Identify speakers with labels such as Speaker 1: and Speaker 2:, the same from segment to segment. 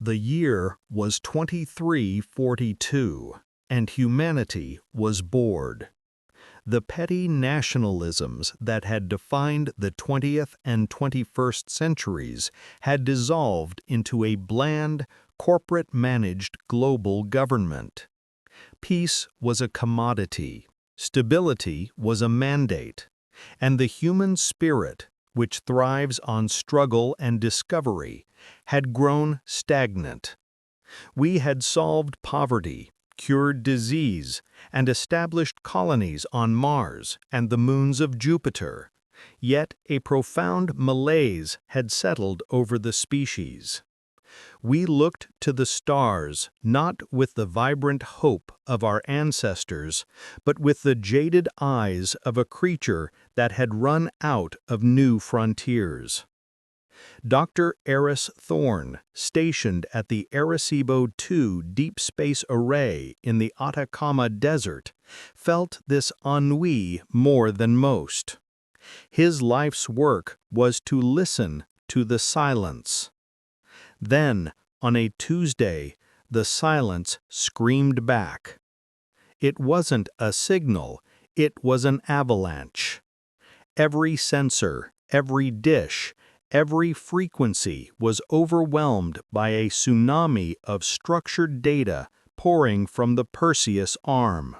Speaker 1: The year was 2342, and humanity was bored. The petty nationalisms that had defined the 20th and 21st centuries had dissolved into a bland, corporate-managed global government. Peace was a commodity, stability was a mandate, and the human spirit, which thrives on struggle and discovery, had grown stagnant. We had solved poverty, cured disease, and established colonies on Mars and the moons of Jupiter, yet a profound malaise had settled over the species. We looked to the stars not with the vibrant hope of our ancestors, but with the jaded eyes of a creature that had run out of new frontiers. Dr. Eris Thorne, stationed at the Arecibo 2 Deep Space Array in the Atacama Desert, felt this ennui more than most. His life's work was to listen to the silence. Then, on a Tuesday, the silence screamed back. It wasn't a signal, it was an avalanche. Every sensor, every dish, every frequency was overwhelmed by a tsunami of structured data pouring from the Perseus arm.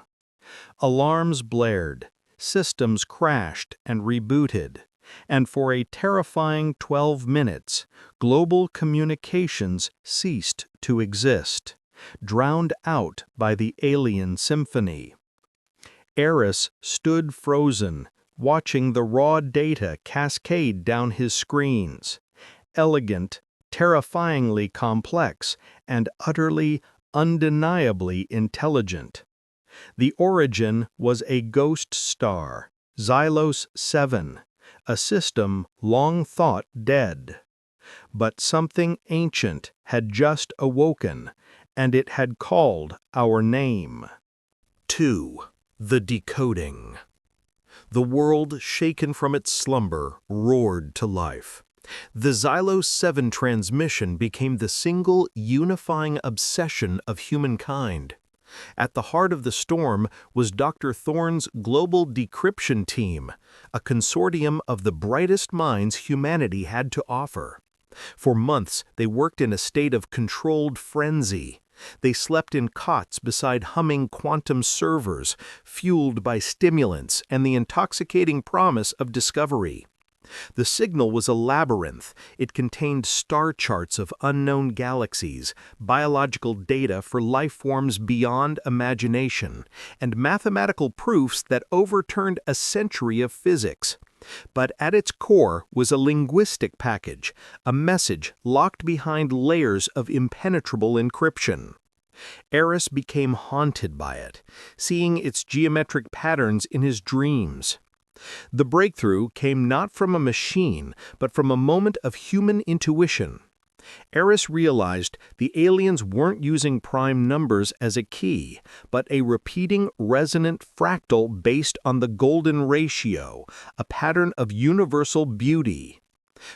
Speaker 1: Alarms blared, systems crashed and rebooted, and for a terrifying 12 minutes, global communications ceased to exist, drowned out by the alien symphony. Eris stood frozen, watching the raw data cascade down his screens, elegant, terrifyingly complex, and utterly, undeniably intelligent. The origin was a ghost star, Xylos 7, a system long thought dead. But something ancient had just awoken, and it had called our name. 2. The decoding. The world, shaken from its slumber, roared to life. The Xylos 7 transmission became the single unifying obsession of humankind. At the heart of the storm was Dr. Thorne's Global Decryption Team, a consortium of the brightest minds humanity had to offer. For months, they worked in a state of controlled frenzy. They slept in cots beside humming quantum servers, fueled by stimulants and the intoxicating promise of discovery. The signal was a labyrinth. It contained star charts of unknown galaxies, biological data for life forms beyond imagination, and mathematical proofs that overturned a century of physics. But at its core was a linguistic package, a message locked behind layers of impenetrable encryption. Eris became haunted by it, seeing its geometric patterns in his dreams. The breakthrough came not from a machine, but from a moment of human intuition. Eris realized the aliens weren't using prime numbers as a key, but a repeating resonant fractal based on the golden ratio, a pattern of universal beauty.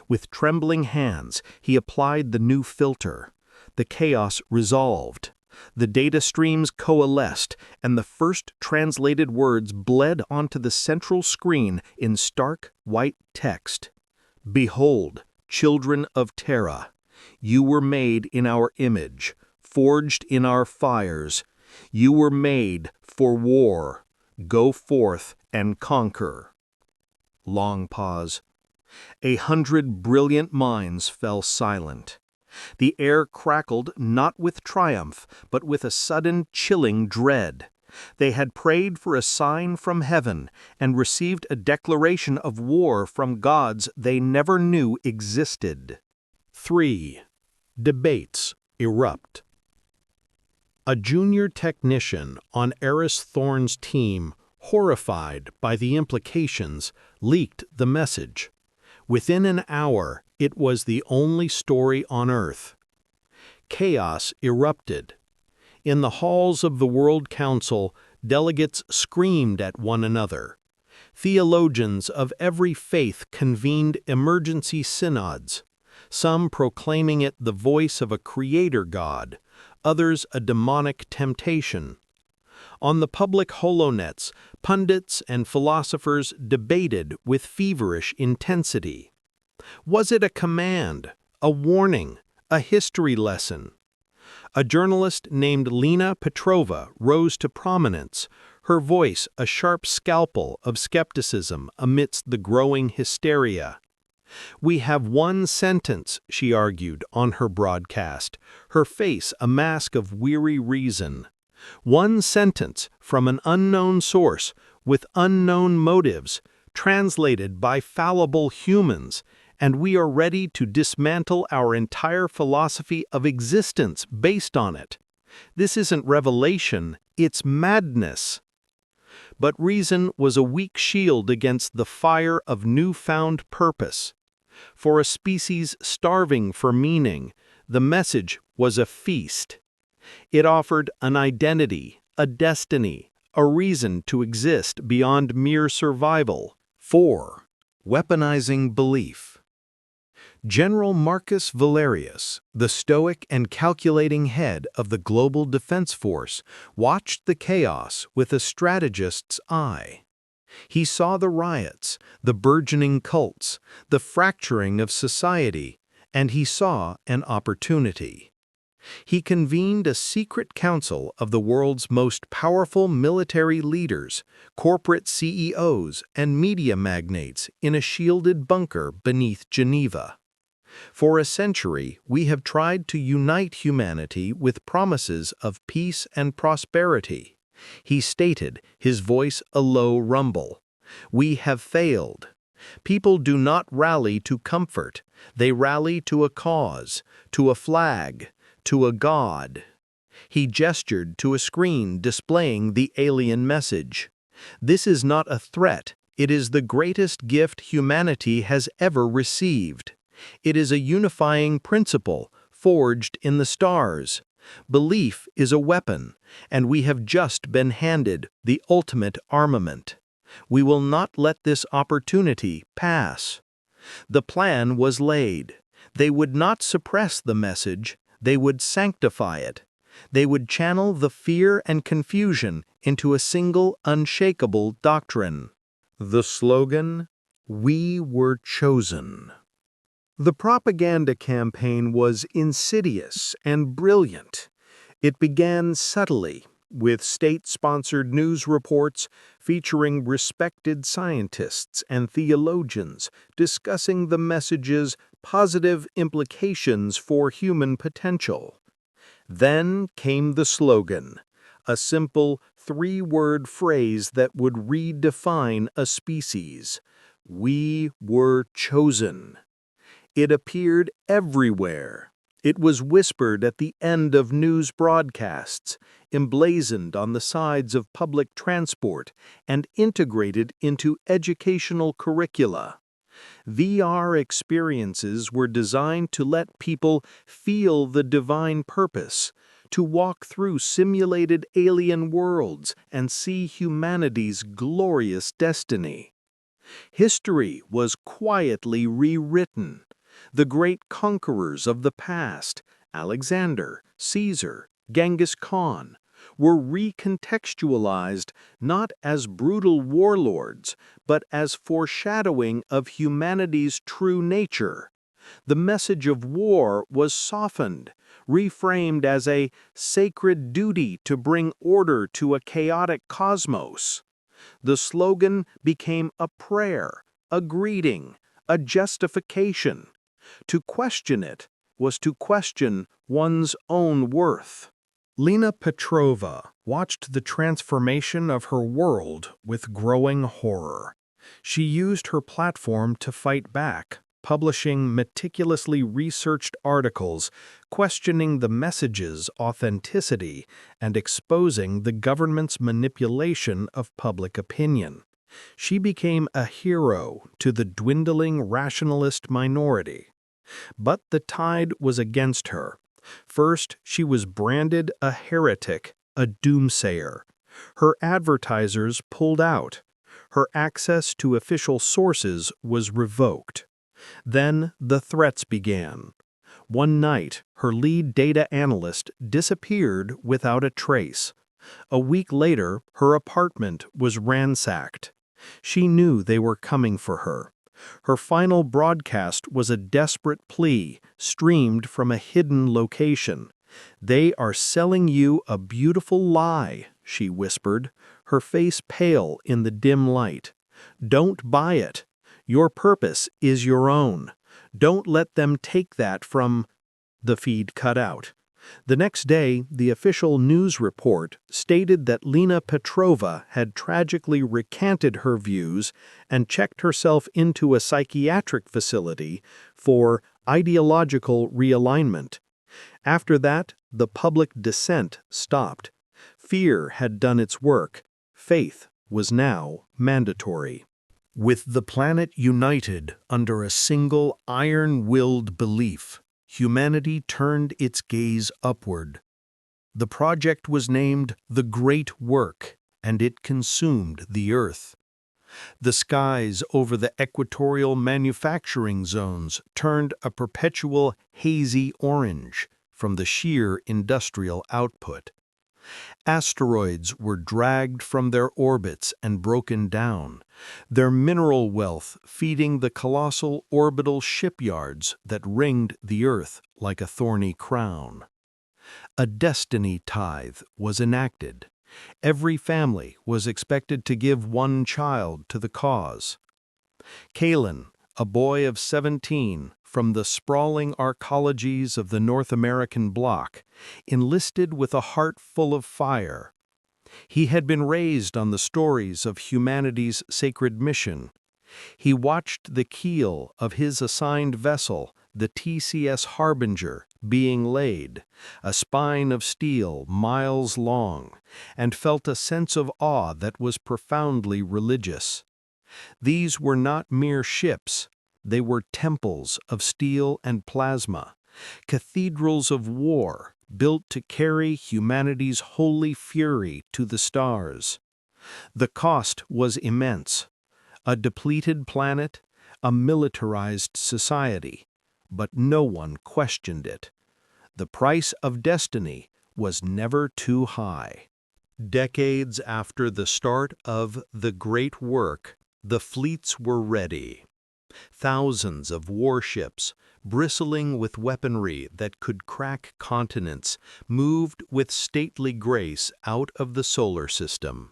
Speaker 1: With trembling hands, he applied the new filter. The chaos resolved. The data streams coalesced, and the first translated words bled onto the central screen in stark white text. Behold, children of Terra, you were made in our image, forged in our fires. You were made for war. Go forth and conquer. Long pause. 100 brilliant minds fell silent. The air crackled not with triumph, but with a sudden chilling dread. They had prayed for a sign from heaven and received a declaration of war from gods they never knew existed. 3. Debates erupt. A junior technician on Eris Thorne's team, horrified by the implications, leaked the message. Within an hour, it was the only story on Earth. Chaos erupted. In the halls of the World Council, delegates screamed at one another. Theologians of every faith convened emergency synods. some proclaiming it the voice of a creator god, others a demonic temptation. On the public holonets, pundits and philosophers debated with feverish intensity. Was it a command, a warning, a history lesson? A journalist named Lena Petrova rose to prominence, her voice a sharp scalpel of skepticism amidst the growing hysteria. "We have one sentence," she argued on her broadcast, her face a mask of weary reason. "One sentence from an unknown source, with unknown motives, translated by fallible humans, and we are ready to dismantle our entire philosophy of existence based on it. This isn't revelation, it's madness." But reason was a weak shield against the fire of newfound purpose. For a species starving for meaning, the message was a feast. It offered an identity, a destiny, a reason to exist beyond mere survival. 4. Weaponizing belief. General Marcus Valerius, the stoic and calculating head of the Global Defense Force, watched the chaos with a strategist's eye. He saw the riots, the burgeoning cults, the fracturing of society, and he saw an opportunity. He convened a secret council of the world's most powerful military leaders, corporate CEOs, and media magnates in a shielded bunker beneath Geneva. For a century, we have tried to unite humanity with promises of peace and prosperity. He stated, his voice a low rumble. We have failed. People do not rally to comfort. They rally to a cause, to a flag, to a god. He gestured to a screen displaying the alien message. This is not a threat. It is the greatest gift humanity has ever received. It is a unifying principle forged in the stars. Belief is a weapon, and we have just been handed the ultimate armament. We will not let this opportunity pass. The plan was laid. They would not suppress the message, they would sanctify it. They would channel the fear and confusion into a single unshakable doctrine. The slogan, "We were chosen." The propaganda campaign was insidious and brilliant. It began subtly, with state-sponsored news reports featuring respected scientists and theologians discussing the message's positive implications for human potential. Then came the slogan, a simple three-word phrase that would redefine a species. We were chosen. It appeared everywhere. It was whispered at the end of news broadcasts, emblazoned on the sides of public transport, and integrated into educational curricula. VR experiences were designed to let people feel the divine purpose, to walk through simulated alien worlds and see humanity's glorious destiny. History was quietly rewritten. The great conquerors of the past, Alexander, Caesar, Genghis Khan, were recontextualized not as brutal warlords, but as foreshadowing of humanity's true nature. The message of war was softened, reframed as a sacred duty to bring order to a chaotic cosmos. The slogan became a prayer, a greeting, a justification. To question it was to question one's own worth. Lena Petrova watched the transformation of her world with growing horror. She used her platform to fight back, publishing meticulously researched articles, questioning the message's authenticity, and exposing the government's manipulation of public opinion. She became a hero to the dwindling rationalist minority. But the tide was against her. First, she was branded a heretic, a doomsayer. Her advertisers pulled out. Her access to official sources was revoked. Then the threats began. One night, her lead data analyst disappeared without a trace. A week later, her apartment was ransacked. She knew they were coming for her. Her final broadcast was a desperate plea, streamed from a hidden location. "They are selling you a beautiful lie," she whispered, her face pale in the dim light. "Don't buy it. Your purpose is your own. Don't let them take that from—" The feed cut out. The next day, the official news report stated that Lena Petrova had tragically recanted her views and checked herself into a psychiatric facility for ideological realignment. After that, the public dissent stopped. Fear had done its work. Faith was now mandatory. With the planet united under a single iron-willed belief, humanity turned its gaze upward. The project was named the Great Work, and it consumed the Earth. The skies over the equatorial manufacturing zones turned a perpetual hazy orange from the sheer industrial output. Asteroids were dragged from their orbits and broken down, their mineral wealth feeding the colossal orbital shipyards that ringed the Earth like a thorny crown. A destiny tithe was enacted. Every family was expected to give one child to the cause. Kalen, a boy of 17 from the sprawling arcologies of the North American bloc, enlisted with a heart full of fire. He had been raised on the stories of humanity's sacred mission. He watched the keel of his assigned vessel, the TCS Harbinger, being laid, a spine of steel miles long, and felt a sense of awe that was profoundly religious. These were not mere ships. They were temples of steel and plasma, cathedrals of war built to carry humanity's holy fury to the stars. The cost was immense. A depleted planet, a militarized society, but no one questioned it. The price of destiny was never too high. Decades after the start of the Great Work, the fleets were ready. Thousands of warships, bristling with weaponry that could crack continents, moved with stately grace out of the solar system.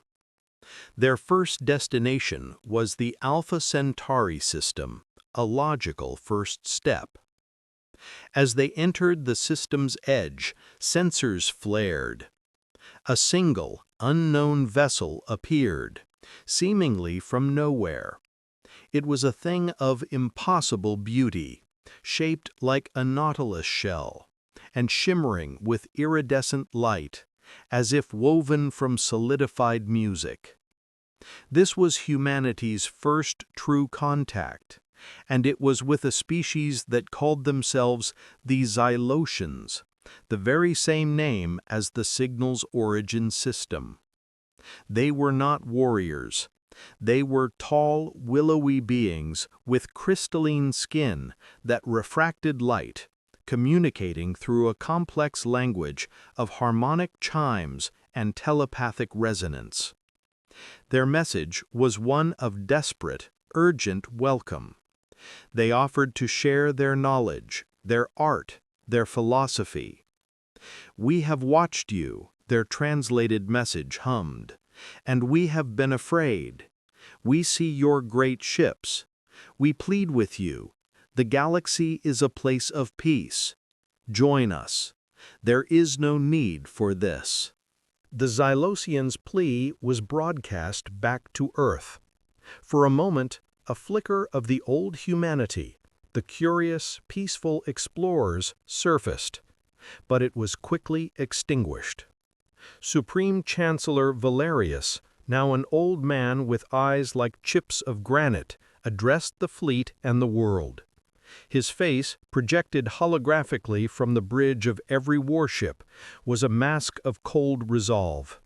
Speaker 1: Their first destination was the Alpha Centauri system, a logical first step. As they entered the system's edge, sensors flared. A single, unknown vessel appeared, seemingly from nowhere. It was a thing of impossible beauty, shaped like a nautilus shell, and shimmering with iridescent light, as if woven from solidified music. This was humanity's first true contact, and it was with a species that called themselves the Xylosians, the very same name as the signal's origin system. They were not warriors. They were tall, willowy beings with crystalline skin that refracted light, communicating through a complex language of harmonic chimes and telepathic resonance. Their message was one of desperate, urgent welcome. They offered to share their knowledge, their art, their philosophy. "We have watched you," their translated message hummed, "and we have been afraid. We see your great ships. We plead with you. The galaxy is a place of peace. Join us. There is no need for this." The Xylosians' plea was broadcast back to Earth. For a moment, a flicker of the old humanity, the curious, peaceful explorers, surfaced, but it was quickly extinguished. Supreme Chancellor Valerius, now an old man with eyes like chips of granite, addressed the fleet and the world. His face, projected holographically from the bridge of every warship, was a mask of cold resolve.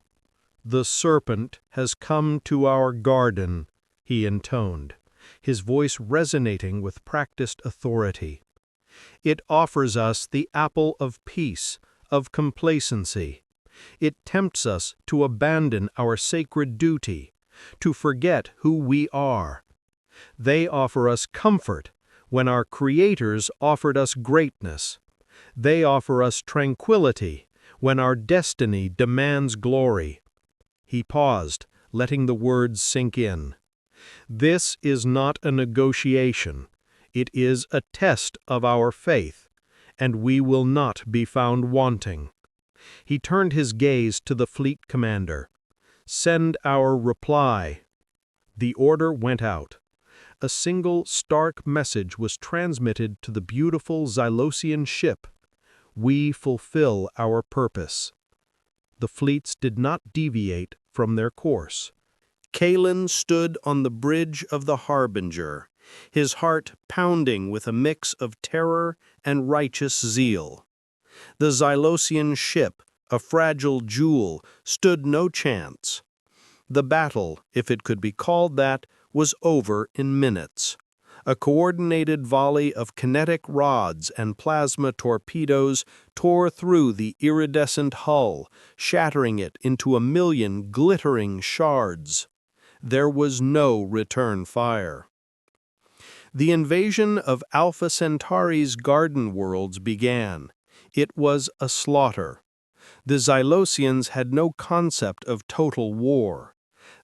Speaker 1: "The serpent has come to our garden," he intoned. his voice resonating with practiced authority. It offers us the apple of peace, of complacency. It tempts us to abandon our sacred duty, to forget who we are. They offer us comfort when our creators offered us greatness. They offer us tranquility when our destiny demands glory. He paused, letting the words sink in. This is not a negotiation. It is a test of our faith, and we will not be found wanting. He turned his gaze to the fleet commander. Send our reply. The order went out. A single stark message was transmitted to the beautiful Xylosian ship. We fulfill our purpose. The fleets did not deviate from their course. Kalen stood on the bridge of the Harbinger, his heart pounding with a mix of terror and righteous zeal. The Xylosian ship, a fragile jewel, stood no chance. The battle, if it could be called that, was over in minutes. A coordinated volley of kinetic rods and plasma torpedoes tore through the iridescent hull, shattering it into a million glittering shards. There was no return fire. The invasion of Alpha Centauri's garden worlds began. It was a slaughter. The Xylosians had no concept of total war.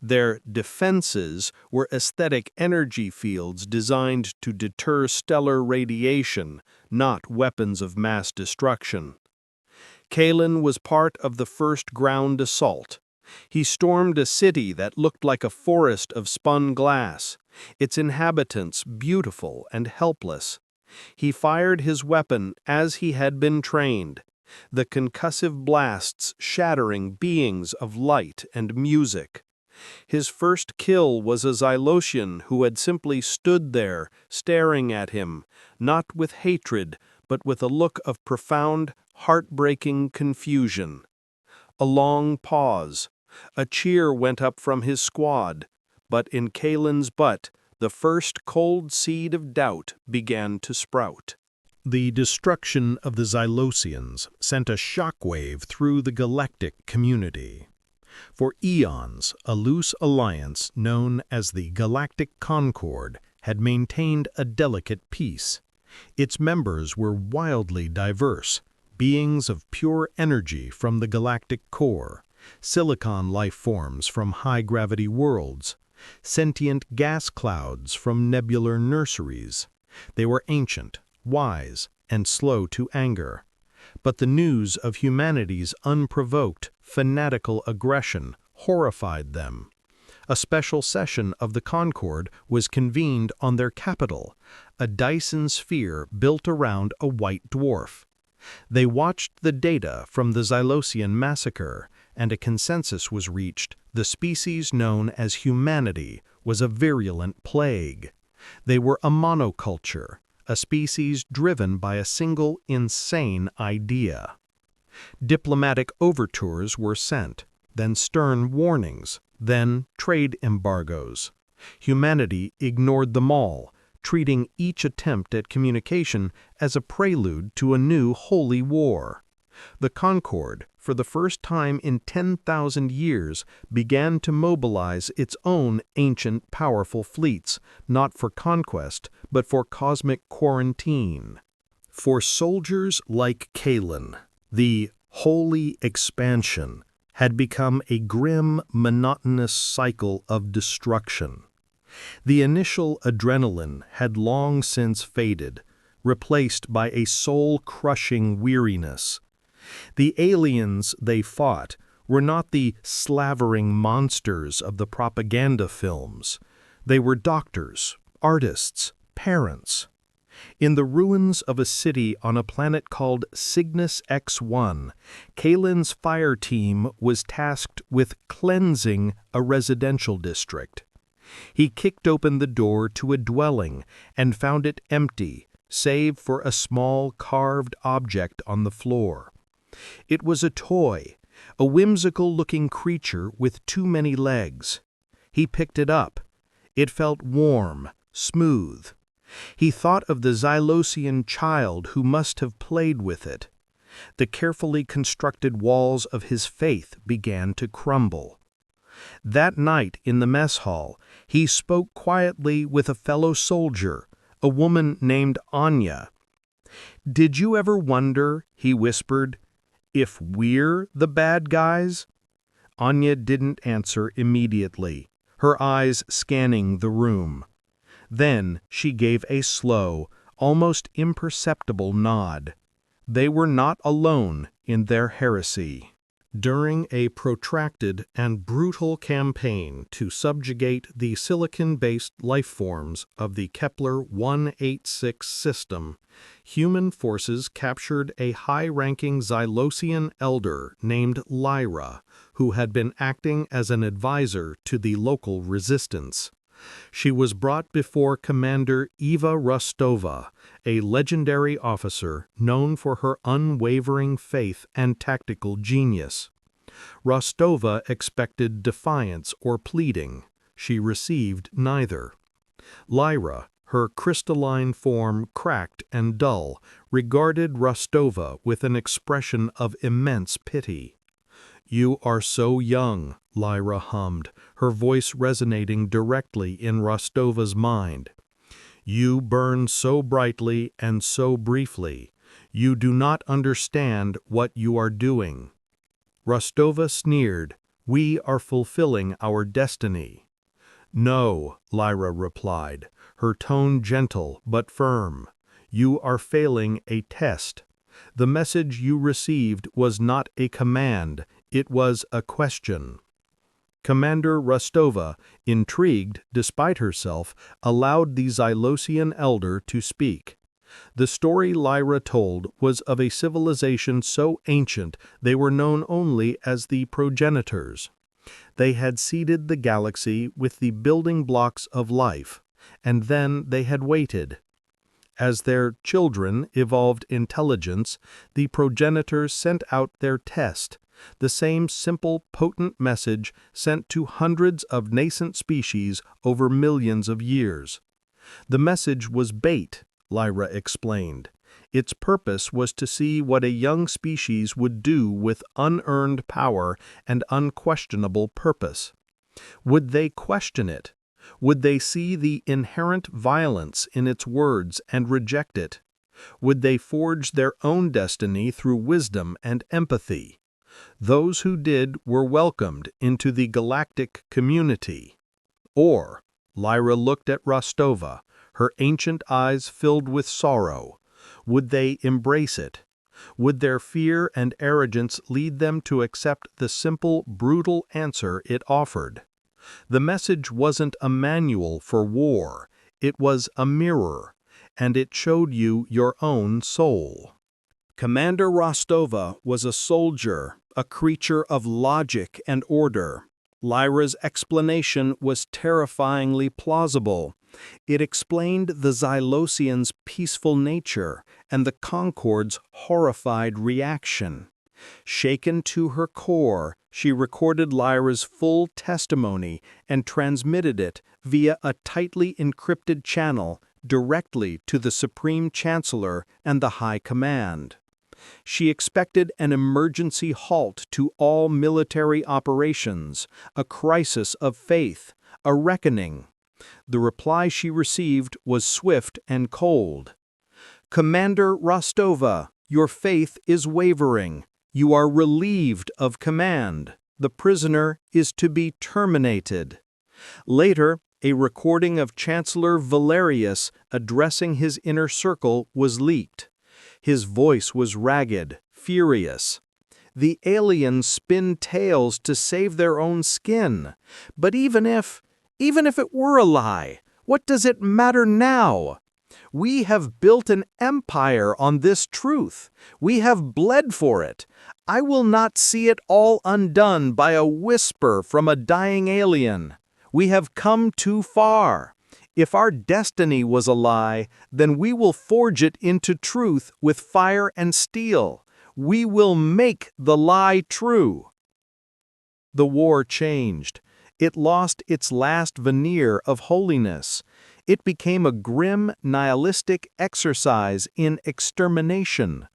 Speaker 1: Their defenses were aesthetic energy fields designed to deter stellar radiation, not weapons of mass destruction. Kalen was part of the first ground assault. He stormed a city that looked like a forest of spun glass, its inhabitants beautiful and helpless. He fired his weapon as he had been trained, the concussive blasts shattering beings of light and music. His first kill was a Xylosian who had simply stood there, staring at him, not with hatred, but with a look of profound, heartbreaking confusion. A long pause. A cheer went up from his squad, but in Kalen's butt, the first cold seed of doubt began to sprout. The destruction of the Xylosians sent a shockwave through the Galactic community. For eons, a loose alliance known as the Galactic Concord had maintained a delicate peace. Its members were wildly diverse, beings of pure energy from the galactic core, silicon life forms from high-gravity worlds, sentient gas clouds from nebular nurseries. They were ancient, wise, and slow to anger. But the news of humanity's unprovoked, fanatical aggression horrified them. A special session of the Concord was convened on their capital, a Dyson sphere built around a white dwarf. They watched the data from the Xylosian massacre, and a consensus was reached: the species known as humanity was a virulent plague. They were a monoculture, a species driven by a single insane idea. Diplomatic overtures were sent, then stern warnings, then trade embargoes. Humanity ignored them all, treating each attempt at communication as a prelude to a new holy war. The Concord, for the first time in 10,000 years, began to mobilize its own ancient powerful fleets, not for conquest, but for cosmic quarantine. For soldiers like Kalen, the holy expansion had become a grim, monotonous cycle of destruction. The initial adrenaline had long since faded, replaced by a soul-crushing weariness. The aliens they fought were not the slavering monsters of the propaganda films. They were doctors, artists, parents. In the ruins of a city on a planet called Cygnus X1, Kalen's fire team was tasked with cleansing a residential district. He kicked open the door to a dwelling and found it empty, save for a small carved object on the floor. It was a toy, a whimsical-looking creature with too many legs. He picked it up. It felt warm, smooth. He thought of the Xylosian child who must have played with it. The carefully constructed walls of his faith began to crumble. That night in the mess hall, he spoke quietly with a fellow soldier, a woman named Anya. "Did you ever wonder," he whispered, "if we're the bad guys?" Anya didn't answer immediately, her eyes scanning the room. Then she gave a slow, almost imperceptible nod. They were not alone in their heresy. During a protracted and brutal campaign to subjugate the silicon-based lifeforms of the Kepler-186 system, human forces captured a high-ranking Xylosian Elder named Lyra, who had been acting as an advisor to the local resistance. She was brought before Commander Eva Rostova, a legendary officer known for her unwavering faith and tactical genius. Rostova expected defiance or pleading. She received neither. Lyra, her crystalline form cracked and dull, regarded Rostova with an expression of immense pity. "You are so young," Lyra hummed, her voice resonating directly in Rostova's mind. "You burn so brightly and so briefly. You do not understand what you are doing." Rostova sneered, "We are fulfilling our destiny." "No," Lyra replied, her tone gentle but firm. "You are failing a test. The message you received was not a command, it was a question." Commander Rostova, intrigued despite herself, allowed the Xylosian Elder to speak. The story Lyra told was of a civilization so ancient they were known only as the Progenitors. They had seeded the galaxy with the building blocks of life, and then they had waited. As their children evolved intelligence, the progenitors sent out their test, the same simple, potent message sent to hundreds of nascent species over millions of years. The message was bait, Lyra explained. Its purpose was to see what a young species would do with unearned power and unquestionable purpose. Would they question it? Would they see the inherent violence in its words and reject it? Would they forge their own destiny through wisdom and empathy? Those who did were welcomed into the galactic community. Or, Lyra looked at Rostova, her ancient eyes filled with sorrow. Would they embrace it? Would their fear and arrogance lead them to accept the simple, brutal answer it offered? The message wasn't a manual for war, it was a mirror, and it showed you your own soul. Commander Rostova was a soldier, a creature of logic and order. Lyra's explanation was terrifyingly plausible. It explained the Xylosians' peaceful nature and the Concord's horrified reaction. Shaken to her core, she recorded Lyra's full testimony and transmitted it via a tightly encrypted channel directly to the Supreme Chancellor and the High Command. She expected an emergency halt to all military operations, a crisis of faith, a reckoning. The reply she received was swift and cold. "Commander Rostova, your faith is wavering. You are relieved of command. The prisoner is to be terminated." Later, a recording of Chancellor Valerius addressing his inner circle was leaked. His voice was ragged, furious. "The aliens spin tales to save their own skin. But even if it were a lie, what does it matter now? We have built an empire on this truth. We have bled for it. I will not see it all undone by a whisper from a dying alien. We have come too far. If our destiny was a lie, then we will forge it into truth with fire and steel. We will make the lie true." The war changed. It lost its last veneer of holiness. It became a grim, nihilistic exercise in extermination.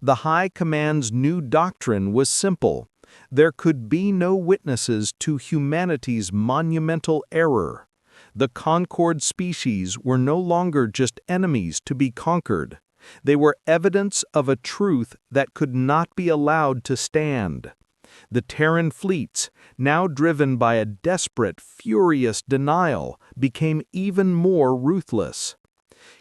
Speaker 1: The High Command's new doctrine was simple. There could be no witnesses to humanity's monumental error. The Concord species were no longer just enemies to be conquered. They were evidence of a truth that could not be allowed to stand. The Terran fleets, now driven by a desperate, furious denial, became even more ruthless.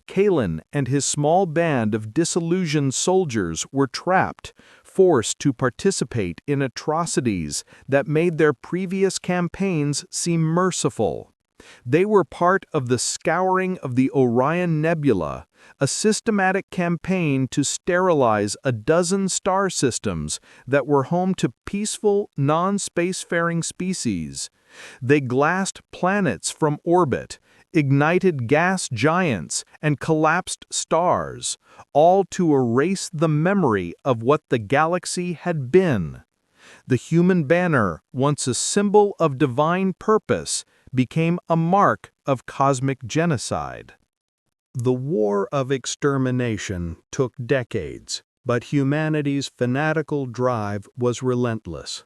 Speaker 1: Kalen and his small band of disillusioned soldiers were trapped, forced to participate in atrocities that made their previous campaigns seem merciful. They were part of the scouring of the Orion Nebula, a systematic campaign to sterilize a dozen star systems that were home to peaceful, non-spacefaring species. They glassed planets from orbit, ignited gas giants, and collapsed stars, all to erase the memory of what the galaxy had been. The human banner, once a symbol of divine purpose, became a mark of cosmic genocide. The war of extermination took decades, but humanity's fanatical drive was relentless.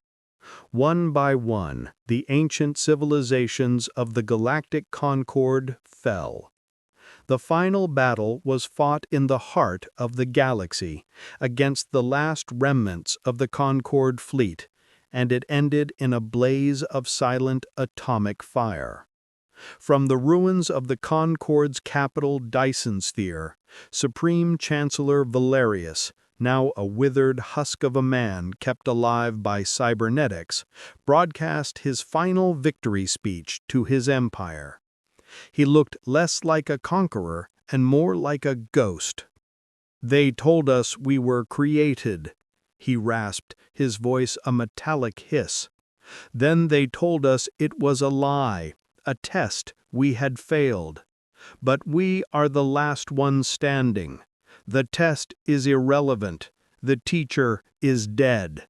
Speaker 1: One by one, the ancient civilizations of the Galactic Concord fell. The final battle was fought in the heart of the galaxy, against the last remnants of the Concord fleet, and it ended in a blaze of silent atomic fire. From the ruins of the Concord's capital Dyson Sphere, Supreme Chancellor Valerius, now a withered husk of a man kept alive by cybernetics, broadcast his final victory speech to his empire. He looked less like a conqueror and more like a ghost. "They told us we were created," he rasped, his voice a metallic hiss. "Then they told us it was a lie, a test we had failed. But we are the last ones standing. The test is irrelevant. The teacher is dead.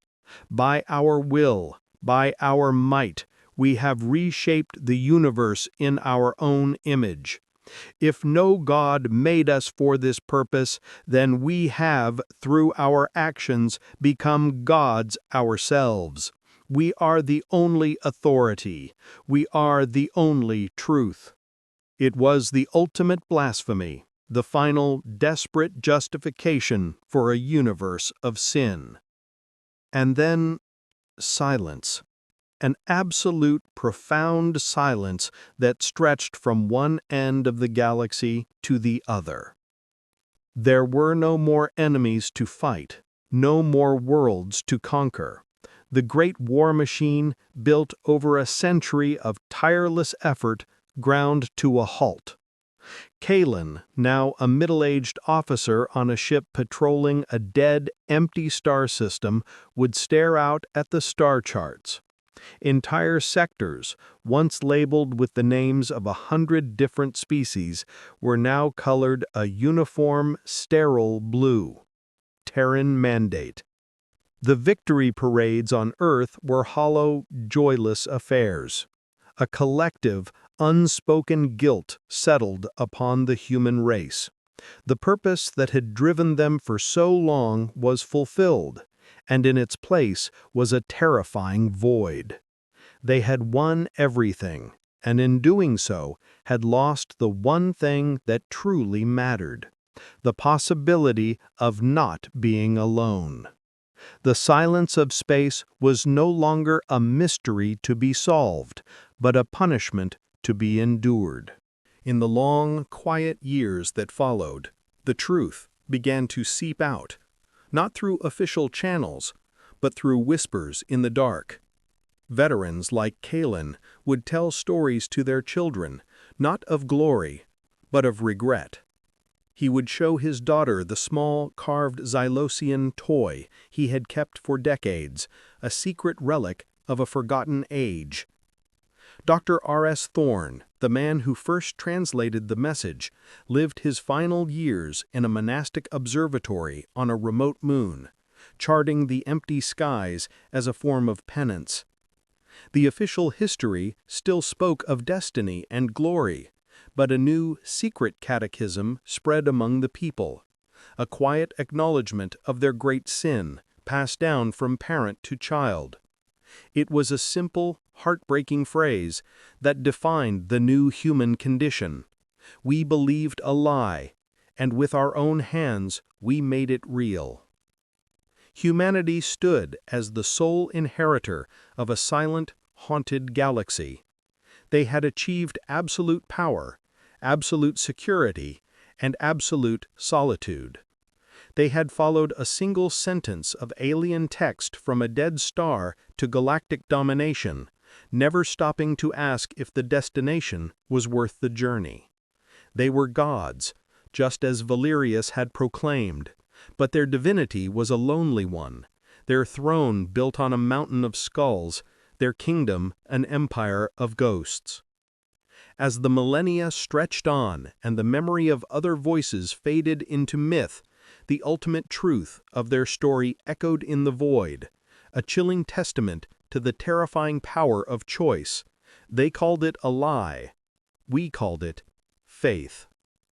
Speaker 1: By our will, by our might, we have reshaped the universe in our own image. If no God made us for this purpose, then we have, through our actions, become gods ourselves. We are the only authority. We are the only truth." It was the ultimate blasphemy, the final desperate justification for a universe of sin. And then, silence. An absolute, profound silence that stretched from one end of the galaxy to the other. There were no more enemies to fight, no more worlds to conquer. The great war machine, built over a century of tireless effort, ground to a halt. Kalen, now a middle-aged officer on a ship patrolling a dead, empty star system, would stare out at the star charts. Entire sectors, once labeled with the names of 100 different species, were now colored a uniform, sterile blue. Terran Mandate. The victory parades on Earth were hollow, joyless affairs. A collective, unspoken guilt settled upon the human race. The purpose that had driven them for so long was fulfilled, and in its place was a terrifying void. They had won everything, and in doing so, had lost the one thing that truly mattered: the possibility of not being alone. The silence of space was no longer a mystery to be solved, but a punishment to be endured. In the long, quiet years that followed, the truth began to seep out, not through official channels, but through whispers in the dark. Veterans like Kalen would tell stories to their children, not of glory, but of regret. He would show his daughter the small, carved Xylosian toy he had kept for decades, a secret relic of a forgotten age. Dr. R.S. Thorne, the man who first translated the message, lived his final years in a monastic observatory on a remote moon, charting the empty skies as a form of penance. The official history still spoke of destiny and glory,
Speaker 2: But a new, secret catechism spread among the people, a quiet acknowledgement of their great sin, passed down from parent to child. It was a simple, heartbreaking phrase that defined the new human condition. We believed a lie, and with our own hands we made it real. Humanity stood as the sole inheritor of a silent, haunted galaxy. They had achieved absolute power, absolute security, and absolute solitude. They had followed a single sentence of alien text from a dead star to galactic domination, never stopping to ask if the destination was worth the journey. They were gods, just as Valerius had proclaimed, but their divinity was a lonely one, their throne built on a mountain of skulls, their kingdom an empire of ghosts. As the millennia stretched on and the memory of other voices faded into myth, the ultimate truth of their story echoed in the void, a chilling testament to the terrifying power of choice. They called it a lie. We called it faith.